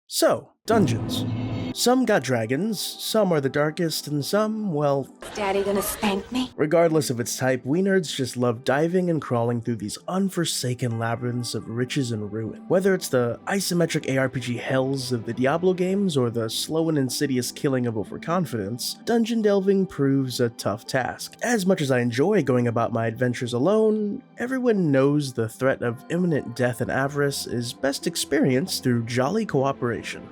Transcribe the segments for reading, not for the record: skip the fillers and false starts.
So, dungeons. Some got dragons, some are the darkest, and some, well... Daddy gonna spank me? Regardless of its type, we nerds just love diving and crawling through these unforsaken labyrinths of riches and ruin. Whether it's the isometric ARPG hells of the Diablo games or the slow and insidious killing of overconfidence, dungeon delving proves a tough task. As much as I enjoy going about my adventures alone, everyone knows the threat of imminent death and avarice is best experienced through jolly cooperation.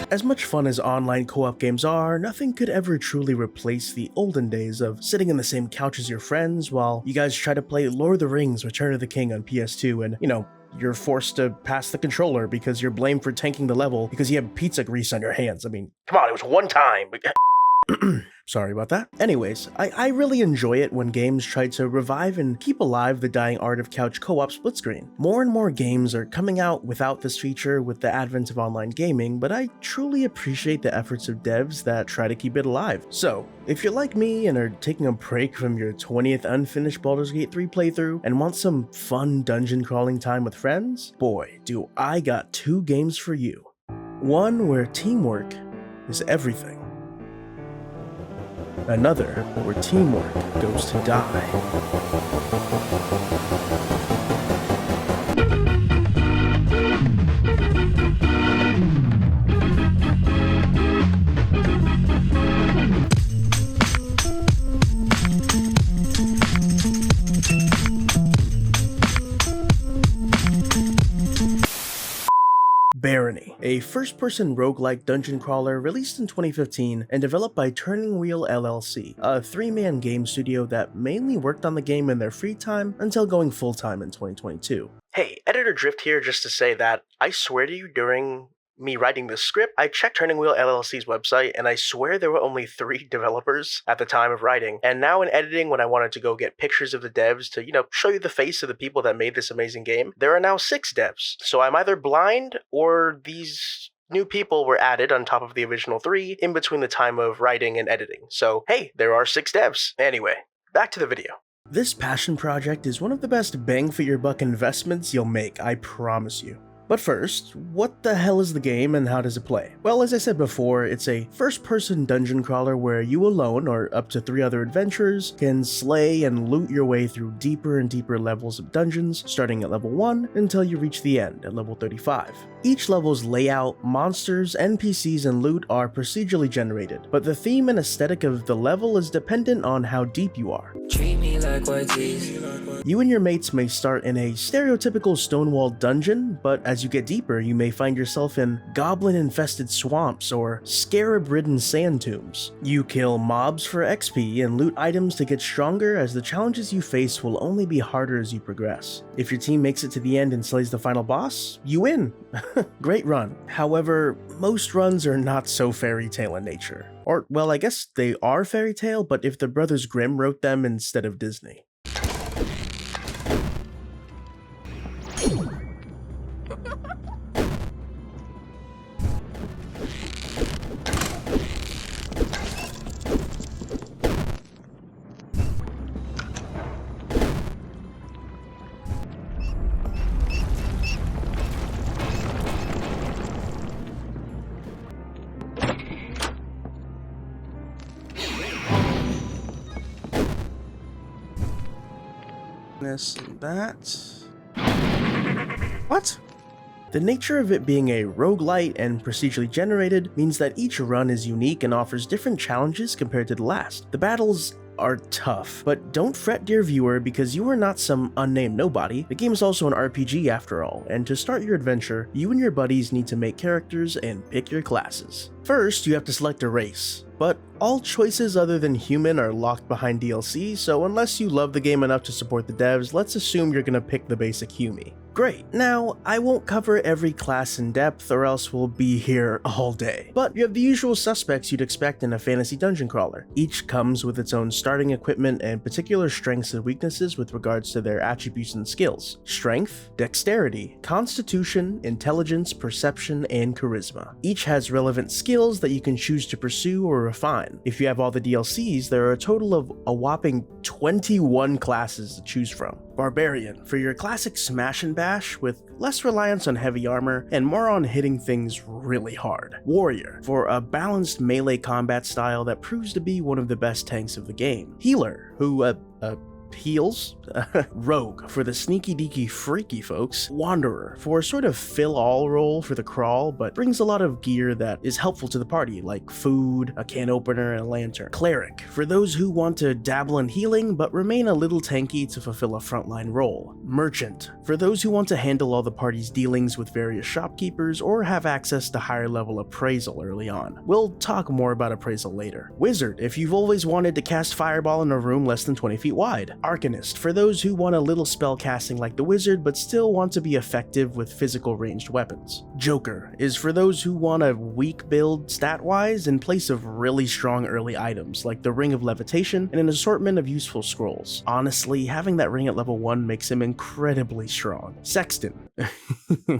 As much fun as online co-op games are, nothing could ever truly replace the olden days of sitting in the same couch as your friends while you guys try to play Lord of the Rings Return of the King on PS2 and, you're forced to pass the controller because you're blamed for tanking the level because you have pizza grease on your hands. I mean, come on, it was one time. Sorry about that. Anyways, I really enjoy it when games try to revive and keep alive the dying art of couch co-op split screen. More and more games are coming out without this feature with the advent of online gaming, but I truly appreciate the efforts of devs that try to keep it alive. So, if you're like me and are taking a break from your 20th unfinished Baldur's Gate 3 playthrough and want some fun dungeon crawling time with friends, boy, do I got two games for you. One where teamwork is everything. Another where teamwork goes to die. Barony, a first-person roguelike dungeon crawler released in 2015 and developed by Turning Wheel LLC, a three-man game studio that mainly worked on the game in their free time until going full-time in 2022. Hey, Editor Drift here just to say that I swear to you during me writing this script, I checked Turning Wheel LLC's website and I swear there were only 3 developers at the time of writing. And now in editing, when I wanted to go get pictures of the devs to, show you the face of the people that made this amazing game, there are now 6 devs. So I'm either blind or these new people were added on top of the original 3 in between the time of writing and editing. So hey, there are 6 devs. Anyway, back to the video. This passion project is one of the best bang for your buck investments you'll make, I promise you. But first, what the hell is the game and how does it play? Well, as I said before, it's a first-person dungeon crawler where you alone, or up to 3 other adventurers, can slay and loot your way through deeper and deeper levels of dungeons, starting at level 1 until you reach the end at level 35. Each level's layout, monsters, NPCs, and loot are procedurally generated, but the theme and aesthetic of the level is dependent on how deep you are. Treat me like white tees. You and your mates may start in a stereotypical stone-walled dungeon, but as you get deeper, you may find yourself in goblin-infested swamps or scarab-ridden sand tombs. You kill mobs for XP and loot items to get stronger, as the challenges you face will only be harder as you progress. If your team makes it to the end and slays the final boss, you win. Great run. However, most runs are not so fairy tale in nature. Or, well, I guess they are fairy tale, but if the Brothers Grimm wrote them instead of Disney. This and that. What? The nature of it being a roguelite and procedurally generated means that each run is unique and offers different challenges compared to the last. The battles are tough, but don't fret, dear viewer, because you are not some unnamed nobody. The game is also an RPG after all, and to start your adventure, you and your buddies need to make characters and pick your classes. First, you have to select a race. But all choices other than human are locked behind DLC, so unless you love the game enough to support the devs, let's assume you're gonna pick the basic Humi. Great. Now, I won't cover every class in depth or else we'll be here all day. But you have the usual suspects you'd expect in a fantasy dungeon crawler. Each comes with its own starting equipment and particular strengths and weaknesses with regards to their attributes and skills. Strength, dexterity, constitution, intelligence, perception, and charisma. Each has relevant skills skills that you can choose to pursue or refine. If you have all the DLCs, there are a total of a whopping 21 classes to choose from. Barbarian, for your classic smash and bash with less reliance on heavy armor and more on hitting things really hard. Warrior, for a balanced melee combat style that proves to be one of the best tanks of the game. Healer, who heals. Rogue, for the sneaky deaky freaky folks. Wanderer, for a sort of fill-all role for the crawl, but brings a lot of gear that is helpful to the party, like food, a can opener, and a lantern. Cleric, for those who want to dabble in healing but remain a little tanky to fulfill a frontline role. Merchant, for those who want to handle all the party's dealings with various shopkeepers or have access to higher level appraisal early on. We'll talk more about appraisal later. Wizard, if you've always wanted to cast fireball in a room less than 20 feet wide. Arcanist, for those who want a little spell casting like the wizard but still want to be effective with physical ranged weapons. Joker is for those who want a weak build stat-wise in place of really strong early items like the Ring of Levitation and an assortment of useful scrolls. Honestly, having that ring at level 1 makes him incredibly strong. Sexton,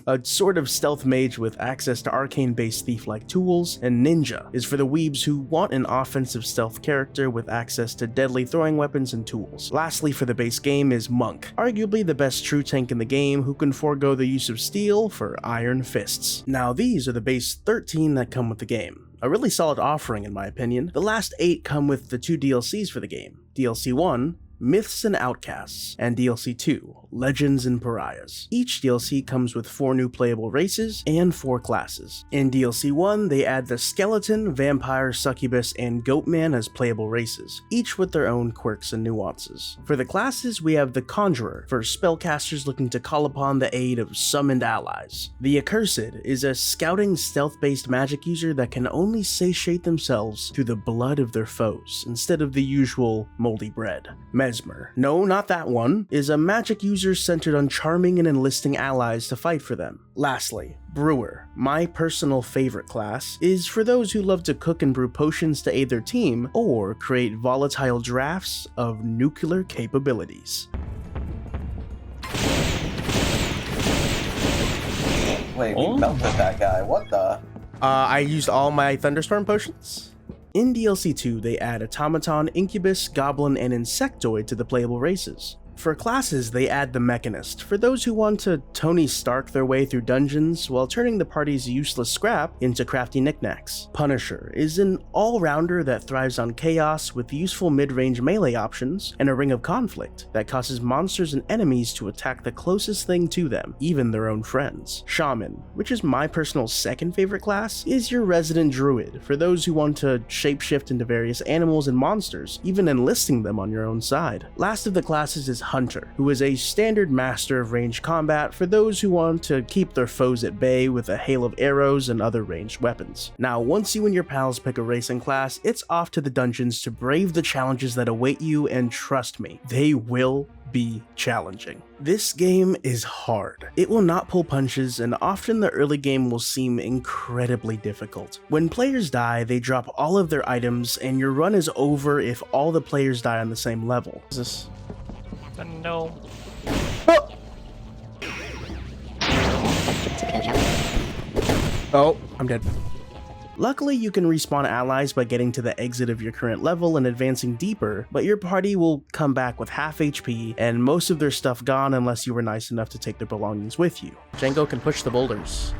a sort of stealth mage with access to arcane-based thief-like tools, and Ninja is for the weebs who want an offensive stealth character with access to deadly throwing weapons and tools. Lastly, for the base game is Monk, arguably the best true tank in the game who can forego the use of steel for iron fists. Now these are the base 13 that come with the game. A really solid offering in my opinion. The last 8 come with the 2 DLCs for the game. DLC 1, Myths and Outcasts, and DLC 2, Legends and Pariahs. Each DLC comes with 4 new playable races and 4 classes. In DLC 1, they add the Skeleton, Vampire, Succubus, and Goatman as playable races, each with their own quirks and nuances. For the classes, we have the Conjurer, for spellcasters looking to call upon the aid of summoned allies. The Accursed is a scouting stealth-based magic user that can only satiate themselves through the blood of their foes, instead of the usual moldy bread. Mesmer, no, not that one, is a magic user centered on charming and enlisting allies to fight for them. Lastly, Brewer, my personal favorite class, is for those who love to cook and brew potions to aid their team or create volatile drafts of nuclear capabilities. Wait, we melted that guy, what the? I used all my Thunderstorm potions. In DLC 2, they add Automaton, Incubus, Goblin, and Insectoid to the playable races. For classes, they add the Mechanist, for those who want to Tony Stark their way through dungeons while turning the party's useless scrap into crafty knickknacks. Punisher is an all-rounder that thrives on chaos with useful mid-range melee options and a Ring of Conflict that causes monsters and enemies to attack the closest thing to them, even their own friends. Shaman, which is my personal second favorite class, is your resident druid, for those who want to shapeshift into various animals and monsters, even enlisting them on your own side. Last of the classes is Hunter, who is a standard master of ranged combat for those who want to keep their foes at bay with a hail of arrows and other ranged weapons. Now, once you and your pals pick a racing class, it's off to the dungeons to brave the challenges that await you, and trust me, they will be challenging. This game is hard. It will not pull punches, and often the early game will seem incredibly difficult. When players die, they drop all of their items, and your run is over if all the players die on the same level. Is this? No. Oh, I'm dead. Luckily, you can respawn allies by getting to the exit of your current level and advancing deeper, but your party will come back with half HP and most of their stuff gone unless you were nice enough to take their belongings with you. Django can push the boulders.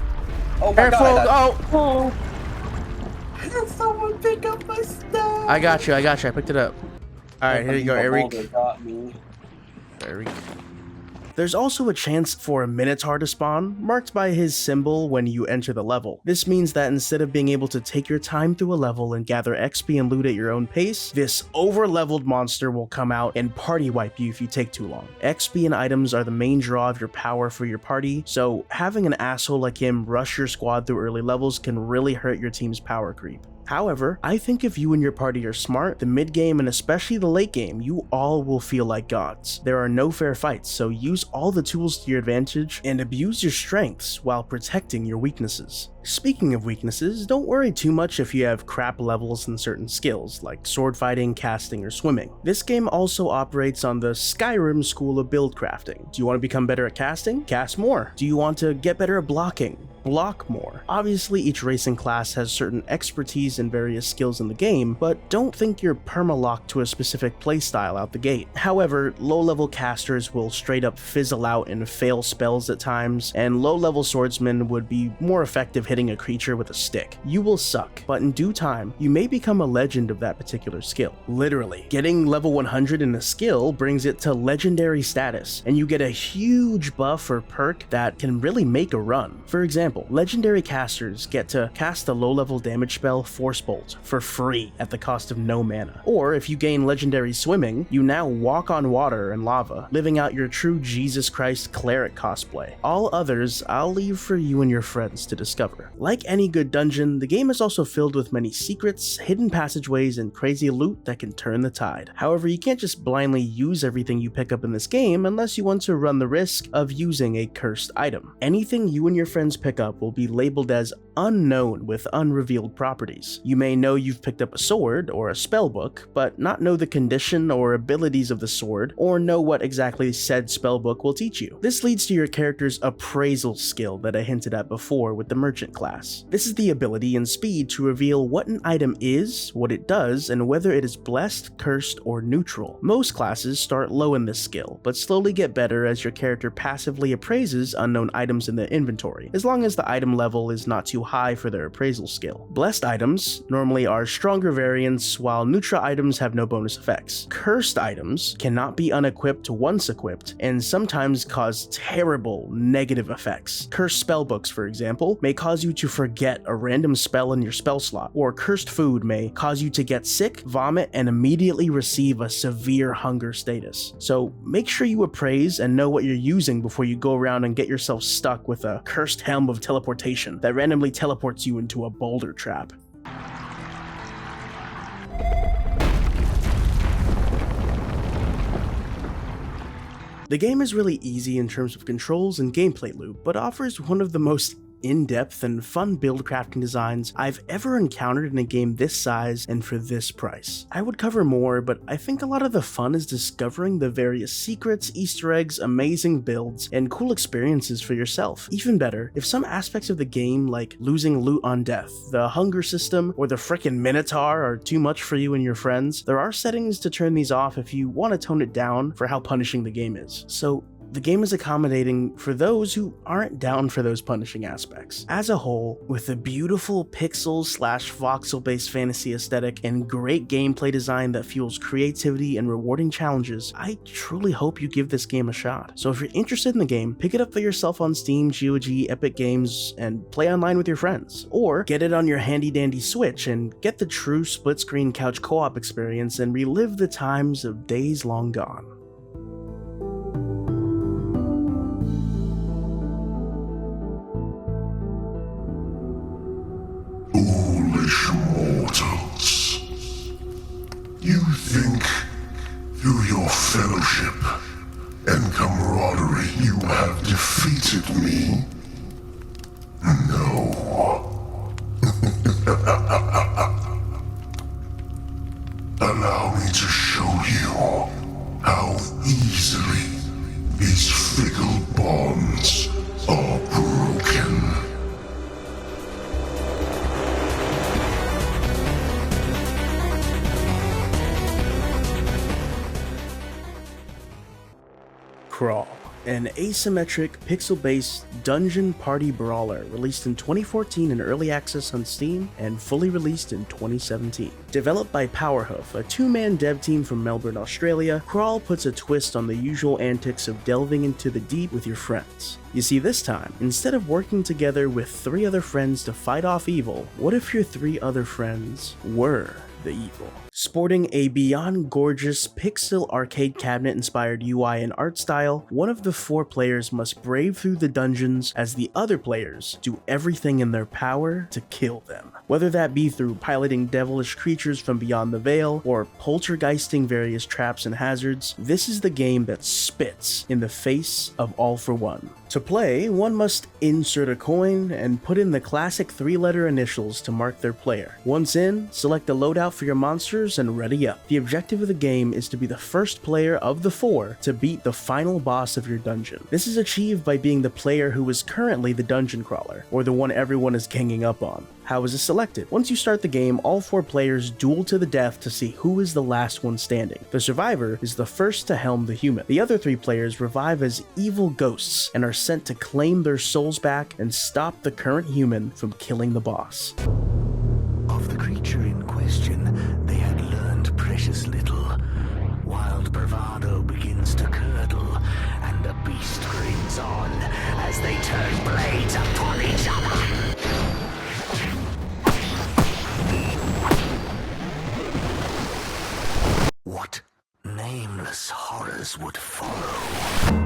Oh my god! Oh! Can someone pick up my stuff? I got you, I picked it up. Alright, here you go, Eric. Got me. There we go. There's also a chance for a Minotaur to spawn, marked by his symbol when you enter the level. This means that instead of being able to take your time through a level and gather XP and loot at your own pace, this over-leveled monster will come out and party wipe you if you take too long. XP and items are the main draw of your power for your party, so having an asshole like him rush your squad through early levels can really hurt your team's power creep. However, I think if you and your party are smart, the mid-game and especially the late game, you all will feel like gods. There are no fair fights, so use all the tools to your advantage and abuse your strengths while protecting your weaknesses. Speaking of weaknesses, don't worry too much if you have crap levels in certain skills, like sword fighting, casting, or swimming. This game also operates on the Skyrim school of build crafting. Do you want to become better at casting? Cast more. Do you want to get better at blocking? block more. Obviously, each racing class has certain expertise and various skills in the game, but don't think you're perma-locked to a specific playstyle out the gate. However, low-level casters will straight up fizzle out and fail spells at times, and low-level swordsmen would be more effective hitting a creature with a stick. You will suck, but in due time, you may become a legend of that particular skill. Literally, getting level 100 in a skill brings it to legendary status, and you get a huge buff or perk that can really make a run. For example, legendary casters get to cast the low-level damage spell Force Bolt for free at the cost of no mana. Or if you gain legendary swimming, you now walk on water and lava, living out your true Jesus Christ cleric cosplay. All others I'll leave for you and your friends to discover. Like any good dungeon, the game is also filled with many secrets, hidden passageways, and crazy loot that can turn the tide. However, you can't just blindly use everything you pick up in this game unless you want to run the risk of using a cursed item. Anything you and your friends pick up will be labeled as unknown with unrevealed properties. You may know you've picked up a sword or a spell book, but not know the condition or abilities of the sword, or know what exactly said spellbook will teach you. This leads to your character's appraisal skill that I hinted at before with the merchant class. This is the ability and speed to reveal what an item is, what it does, and whether it is blessed, cursed, or neutral. Most classes start low in this skill, but slowly get better as your character passively appraises unknown items in the inventory, as long as the item level is not too high for their appraisal skill. Blessed items normally are stronger variants, while neutral items have no bonus effects. Cursed items cannot be unequipped once equipped, and sometimes cause terrible negative effects. Cursed spellbooks, for example, may cause you to forget a random spell in your spell slot, or cursed food may cause you to get sick, vomit, and immediately receive a severe hunger status. So make sure you appraise and know what you're using before you go around and get yourself stuck with a cursed helm of teleportation that randomly teleports you into a boulder trap. The game is really easy in terms of controls and gameplay loop, but offers one of the most in-depth and fun build crafting designs I've ever encountered in a game this size and for this price. I would cover more, but I think a lot of the fun is discovering the various secrets, Easter eggs, amazing builds, and cool experiences for yourself. Even better, if some aspects of the game like losing loot on death, the hunger system, or the frickin' Minotaur are too much for you and your friends, there are settings to turn these off if you want to tone it down for how punishing the game is. So the game is accommodating for those who aren't down for those punishing aspects. As a whole, with a beautiful pixel/voxel-based fantasy aesthetic and great gameplay design that fuels creativity and rewarding challenges, I truly hope you give this game a shot. So if you're interested in the game, pick it up for yourself on Steam, GOG, Epic Games, and play online with your friends. Or get it on your handy-dandy Switch and get the true split-screen couch co-op experience and relive the times of days long gone. Foolish mortals. You think through your fellowship and camaraderie you have defeated me? No. Allow me to show you how easily these fickle bonds are broken. Crawl, an asymmetric, pixel-based dungeon party brawler released in 2014 in early access on Steam and fully released in 2017. Developed by Powerhoof, a two-man dev team from Melbourne, Australia, Crawl puts a twist on the usual antics of delving into the deep with your friends. You see, this time, instead of working together with 3 other friends to fight off evil, what if your 3 other friends were the evil? Sporting a beyond gorgeous pixel arcade cabinet inspired UI and art style, one of the 4 players must brave through the dungeons as the other players do everything in their power to kill them. Whether that be through piloting devilish creatures from beyond the veil, or poltergeisting various traps and hazards, this is the game that spits in the face of All for One. To play, one must insert a coin and put in the classic 3-letter initials to mark their player. Once in, select the loadout for your monsters and ready up. The objective of the game is to be the first player of the 4 to beat the final boss of your dungeon. This is achieved by being the player who is currently the dungeon crawler, or the one everyone is ganging up on. How is it selected? Once you start the game, all 4 players duel to the death to see who is the last one standing. The survivor is the first to helm the human. The other 3 players revive as evil ghosts and are sent to claim their souls back and stop the current human from killing the boss. Of the creature in question, they had learned precious little. Wild bravado begins to curdle, and the beast grins on as they turn blades upon each other. What nameless horrors would follow?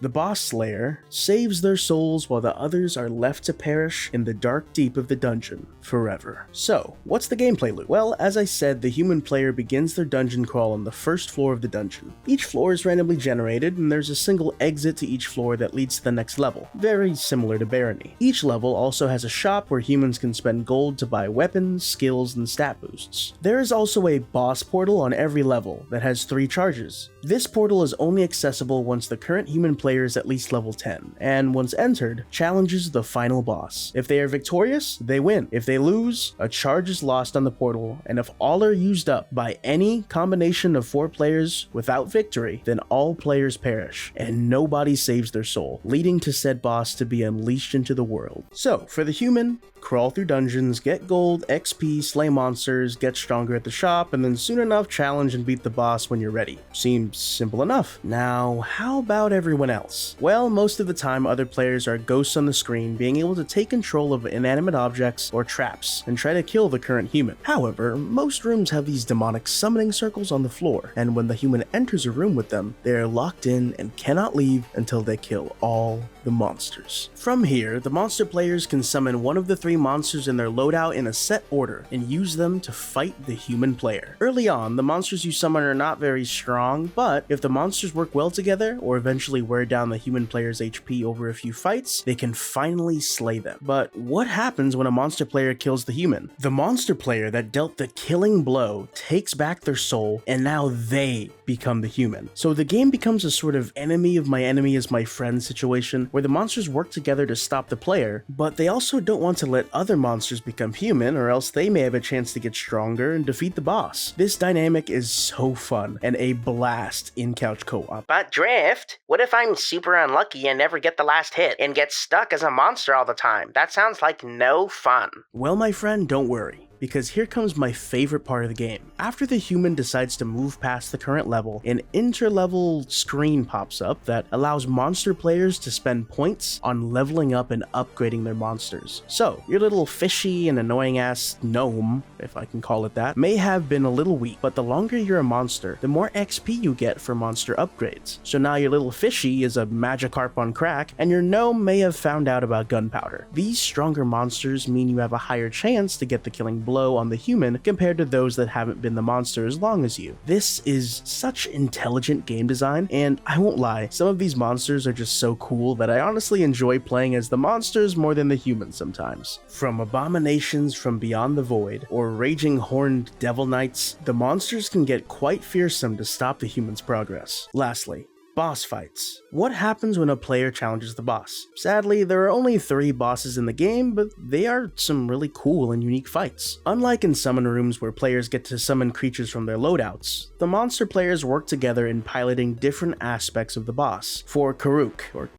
The boss slayer saves their souls while the others are left to perish in the dark deep of the dungeon forever. So, what's the gameplay loop? Well, as I said, the human player begins their dungeon crawl on the first floor of the dungeon. Each floor is randomly generated, and there's a single exit to each floor that leads to the next level, very similar to Barony. Each level also has a shop where humans can spend gold to buy weapons, skills, and stat boosts. There is also a boss portal on every level that has 3 charges. This portal is only accessible once the current human player is at least level 10, and once entered, challenges the final boss. If they are victorious, they win. If they lose, a charge is lost on the portal, and if all are used up by any combination of 4 players without victory, then all players perish, and nobody saves their soul, leading to said boss to be unleashed into the world. So, for the human, crawl through dungeons, get gold, XP, slay monsters, get stronger at the shop, and then soon enough challenge and beat the boss when you're ready. Seems simple enough. Now, how about everyone else? Well, most of the time other players are ghosts on the screen, being able to take control of inanimate objects or traps and try to kill the current human. However, most rooms have these demonic summoning circles on the floor, and when the human enters a room with them, they are locked in and cannot leave until they kill all the monsters. From here, the monster players can summon one of the 3 monsters in their loadout in a set order and use them to fight the human player. Early on, the monsters you summon are not very strong, but if the monsters work well together or eventually wear down the human player's HP over a few fights, they can finally slay them. But what happens when a monster player kills the human? The monster player that dealt the killing blow takes back their soul, and now they become the human. So the game becomes a sort of enemy of my enemy is my friend situation, where the monsters work together to stop the player, but they also don't want to let other monsters become human, or else they may have a chance to get stronger and defeat the boss. This dynamic is so fun and a blast in couch co-op. But Drift, what if I'm super unlucky and never get the last hit and get stuck as a monster all the time? That sounds like no fun. Well, my friend, don't worry, because here comes my favorite part of the game. After the human decides to move past the current level, an inter-level screen pops up that allows monster players to spend points on leveling up and upgrading their monsters. So, your little fishy and annoying ass gnome, if I can call it that, may have been a little weak, but the longer you're a monster, the more XP you get for monster upgrades. So now your little fishy is a Magikarp on crack, and your gnome may have found out about gunpowder. These stronger monsters mean you have a higher chance to get the killing blow on the human compared to those that haven't been the monster as long as you. This is such intelligent game design, and I won't lie, some of these monsters are just so cool that I honestly enjoy playing as the monsters more than the humans sometimes. From abominations from beyond the void, or raging horned devil knights, the monsters can get quite fearsome to stop the human's progress. Lastly, boss fights. What happens when a player challenges the boss? Sadly, there are only 3 bosses in the game, but they are some really cool and unique fights. Unlike in summon rooms where players get to summon creatures from their loadouts, the monster players work together in piloting different aspects of the boss. For Karuk, or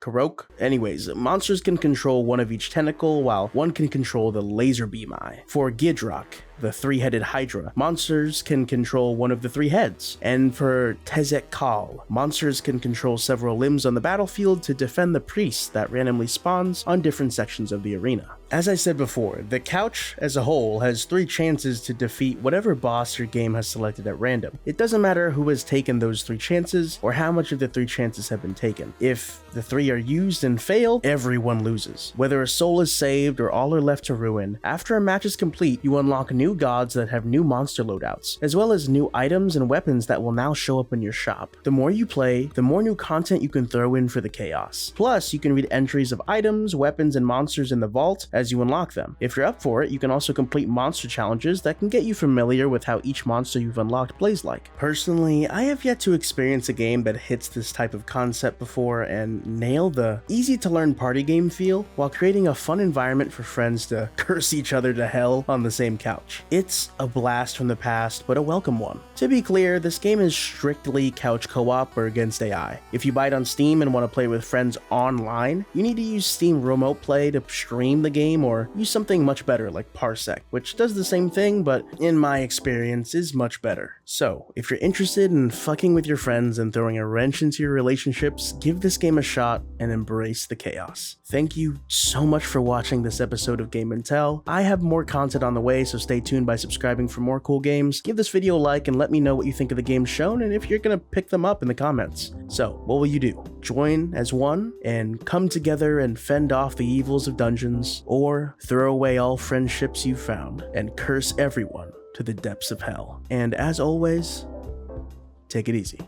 Karok? Anyways, monsters can control one of each tentacle, while one can control the laser beam eye. For Gidrock, the 3-headed Hydra, monsters can control one of the 3 heads. And for Tezek Kal, monsters can control several limbs on the battlefield to defend the priest that randomly spawns on different sections of the arena. As I said before, the couch as a whole has 3 chances to defeat whatever boss your game has selected at random. It doesn't matter who has taken those 3 chances or how much of the 3 chances have been taken. If the 3 are used and failed, everyone loses. Whether a soul is saved or all are left to ruin, after a match is complete, you unlock new gods that have new monster loadouts, as well as new items and weapons that will now show up in your shop. The more you play, the more new content you can throw in for the chaos. Plus, you can read entries of items, weapons, and monsters in the vault as you unlock them. If you're up for it, you can also complete monster challenges that can get you familiar with how each monster you've unlocked plays like. Personally, I have yet to experience a game that hits this type of concept before and nail the easy to learn party game feel while creating a fun environment for friends to curse each other to hell on the same couch. It's a blast from the past, but a welcome one. To be clear, this game is strictly couch co-op or against AI. If you buy it on Steam and want to play with friends online, you need to use Steam Remote Play to stream the game or use something much better like Parsec, which does the same thing, but in my experience is much better. So, if you're interested in fucking with your friends and throwing a wrench into your relationships, give this game a shot and embrace the chaos. Thank you so much for watching this episode of Game and Tell. I have more content on the way, so stay tuned by subscribing for more cool games. Give this video a like and let me know what you think of the games shown and if you're gonna pick them up in the comments. So, what will you do? Join as one and come together and fend off the evils of dungeons, or throw away all friendships you've found and curse everyone to the depths of hell. And as always, take it easy.